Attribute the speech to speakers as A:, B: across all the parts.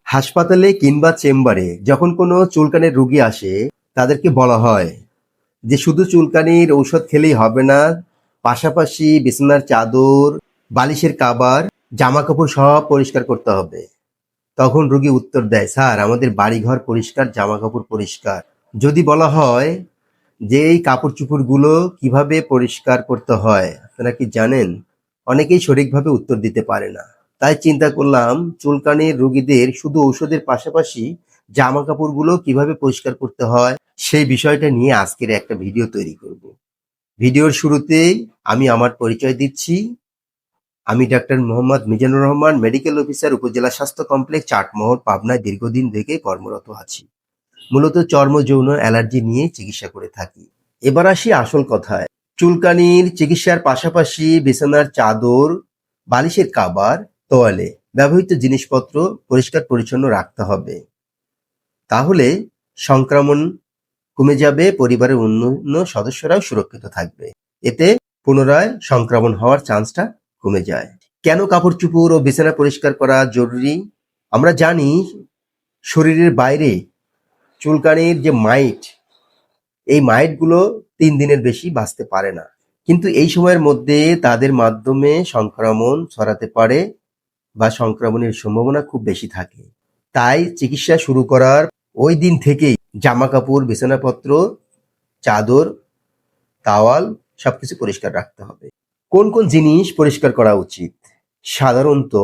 A: হাসপাতালে কিংবা চেম্বারে যখন কোনো চুলকানির রোগী আসে, তাদেরকে বলা হয় যে শুধু চুলকানির ঔষধ খেলেই হবে না, পাশাপাশি বিছানার চাদর, বালিশের কাভার, জামাকাপড় সব পরিষ্কার করতে হবে। তখন রোগী উত্তর দেয়, স্যার আমাদের বাড়িঘর পরিষ্কার, জামাকাপড় পরিষ্কার। যদি বলা হয় যে এই কাপড় চোপড়গুলো কিভাবে পরিষ্কার করতে হয়, আপনারা কি জানেন? অনেকেই সঠিকভাবে উত্তর দিতে পারে না। তাই চিন্তা করলাম চুলকানির রোগীদের শুধু ঔষধের পাশাপাশি জামা কাপড়গুলো কিভাবে পরিষ্কার করতে হয় সেই বিষয়টা নিয়ে আজকের একটা ভিডিও তৈরি করব। ভিডিওর শুরুতেই আমি আমার পরিচয় দিচ্ছি। আমি doctor Mohammad Mizanur Rahman, medical officer, উপজেলা স্বাস্থ্য কমপ্লেক্স, চাটমোহর, পাবনায় দীর্ঘদিন থেকে কর্মরত আছি। মূলত চর্ম যৌন অ্যালার্জি নিয়ে চিকিৎসা করে থাকি। এবার আসি আসল কথায়। চুলকানির চিকিৎসার পাশাপাশি বিছানার চাদর, বালিশের কাভার, তোয়ালে, ব্যবহৃত জিনিসপত্র পরিষ্কার পরিচ্ছন্ন রাখতে হবে। তাহলে সংক্রমণ কমে যাবে, পরিবারের অন্যান্য সদস্যরাও সুরক্ষিত থাকবে। এতে পুনরায় সংক্রমণ হওয়ার চান্সটা কমে যায়। কেন কাপড় চোপড় ও বিছানা পরিষ্কার করা জরুরি? আমরা জানি শরীরের বাইরে চুলকানির যে মাইট, এই মাইটগুলো 3 দিনের বেশি বাঁচতে পারে না। কিন্তু এই সময়ের মধ্যে তাদের মাধ্যমে সংক্রমণ ছড়াতে পারে বা সংক্রমণের সম্ভাবনা খুব বেশি থাকে। তাই চিকিৎসা শুরু করার ওই দিন থেকেই জামাকাপড়, বিছানাপত্র, চাদর, তাওয়াল সবকিছু পরিষ্কার রাখতে হবে। কোন কোন জিনিস পরিষ্কার করা উচিত? সাধারণত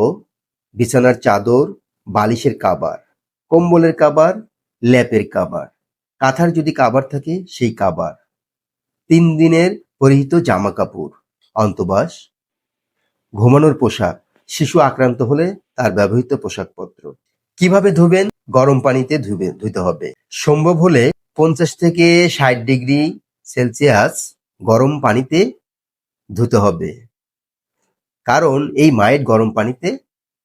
A: বিছানার চাদর, বালিশের কাভার, কম্বলের কাভার, ল্যাপের কাভার, কাঁথার যদি কাভার থাকে সেই কাভার, 3 দিনের পরিহিত জামা কাপড়, অন্তঃবাস, ঘুমানোর পোশাক, শিশু আক্রান্ত হলে তার ব্যবহৃত পোশাকপত্র। কিভাবে ধুবেন? গরম পানিতে ধুতে হবে। সম্ভব হলে 50 থেকে 60 ডিগ্রি সেলসিয়াস গরম পানিতে ধুতে হবে, কারণ এই মাইট গরম পানিতে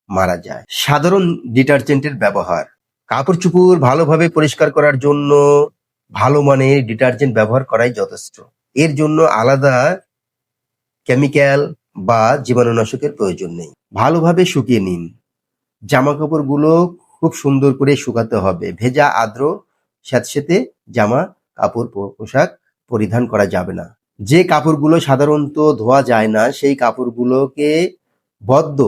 A: মারা যায়। সাধারণ ডিটারজেন্টের ব্যবহার। কাপড় চোপড় ভালোভাবে পরিষ্কার করার জন্য ভালো মানের ডিটারজেন্ট ব্যবহার করাই যথেষ্ট। এর জন্য আলাদা কেমিক্যাল বা জীবাণুনাশকের প্রয়োজন নেই। ভালোভাবে শুকিয়ে নিন। জামা কাপড়গুলো খুব সুন্দর করে শুকাতে হবে। ভেজা, আর্দ্র, স্যাঁতসেঁতে জামা কাপড় পোশাক পরিধান করা যাবে না। যে কাপড়গুলো সাধারণত ধোয়া যায় না সেই কাপড়গুলোকে বদ্ধ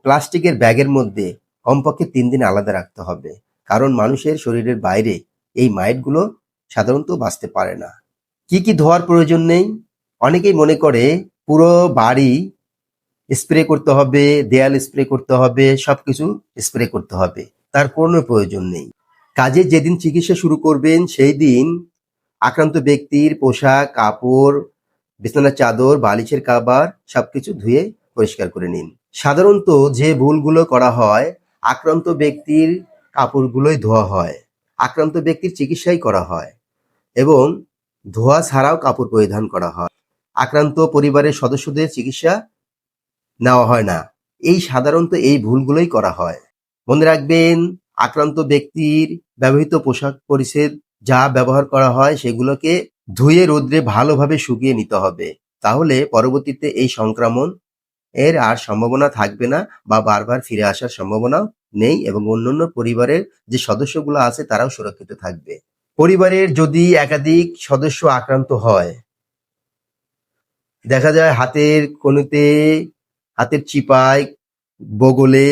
A: প্লাস্টিকের ব্যাগের মধ্যে কমপক্ষে 3 দিন আলাদা রাখতে হবে, কারণ মানুষের শরীরের বাইরে এই মাইটগুলো সাধারণত বাঁচতে পারে না। কি কি ধোয়ার প্রয়োজন নেই? অনেকেই মনে করে পুরো বাড়ি স্প্রে করতে হবে, দেয়াল স্প্রে করতে হবে, সবকিছু স্প্রে করতে হবে। তার কোনো প্রয়োজন নেই। কাজে যেদিন চিকিৎসা শুরু করবেন সেই দিন আক্রান্ত ব্যক্তির পোশাক, কাপড়, বিছানার চাদর, বালিশের কাভার সবকিছু ধুয়ে পরিষ্কার করে নিন। সাধারণত যে ভুলগুলো করা হয়, আক্রান্ত ব্যক্তির কাপড়গুলোই ধোয়া হয়, আক্রান্ত ব্যক্তির চিকিৎসাই করা হয় এবং ধোয়া ছাড়াও কাপড় পরিধান করা হয়। আক্রান্ত পরিবারের সদস্যদের চিকিৎসা নেওয়া হয় না। সাধারণত এই ভুলগুলোই করা হয়। মনে রাখবেন, আক্রান্ত ব্যক্তির ব্যবহৃত পোশাক পরিচ্ছদ যা ব্যবহার করা হয় সেগুলোকে ধুয়ে রোদ্রে ভালোভাবে শুকিয়ে নিতে হবে। তাহলে পরবর্তীতে এই সংক্রমণ এর আর সম্ভাবনা থাকবে না বা বারবার ফিরে আসার সম্ভাবনাও নেই এবং অন্যান্য পরিবারের যে সদস্যগুলো আছে তারাও সুরক্ষিত থাকবে। পরিবারের যদি একাধিক সদস্য আক্রান্ত হয়, দেখা যায় হাতের কনুইতে, হাতের চিপায়, বগলে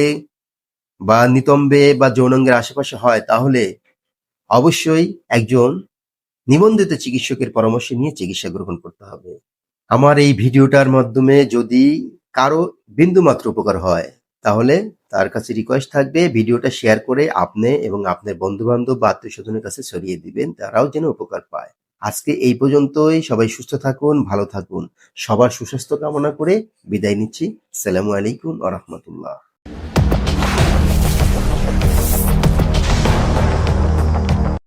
A: বা নিতম্বে বা যৌনাঙ্গের আশেপাশে হয়, তাহলে অবশ্যই একজন নিবন্ধিত চিকিৎসকের পরামর্শ নিয়ে চিকিৎসা গ্রহণ করতে হবে। আমার এই ভিডিওটার মাধ্যমে যদি কারো বিন্দুমাত্র উপকার হয়, তাহলে তার কাছে রিকোয়েস্ট থাকবে ভিডিওটা শেয়ার করে আপনি এবং আপনার বন্ধু-বান্ধব বা আত্মীয়-স্বজনের কাছে ছড়িয়ে দিবেন, তারাও যেন উপকার পায়। আজকে এই পর্যন্তই। সবাই সুস্থ থাকুন, ভালো থাকুন। সবার সুস্বাস্থ্য কামনা করে বিদায় নিচ্ছি। আসসালামু আলাইকুম ওয়া রাহমাতুল্লাহ।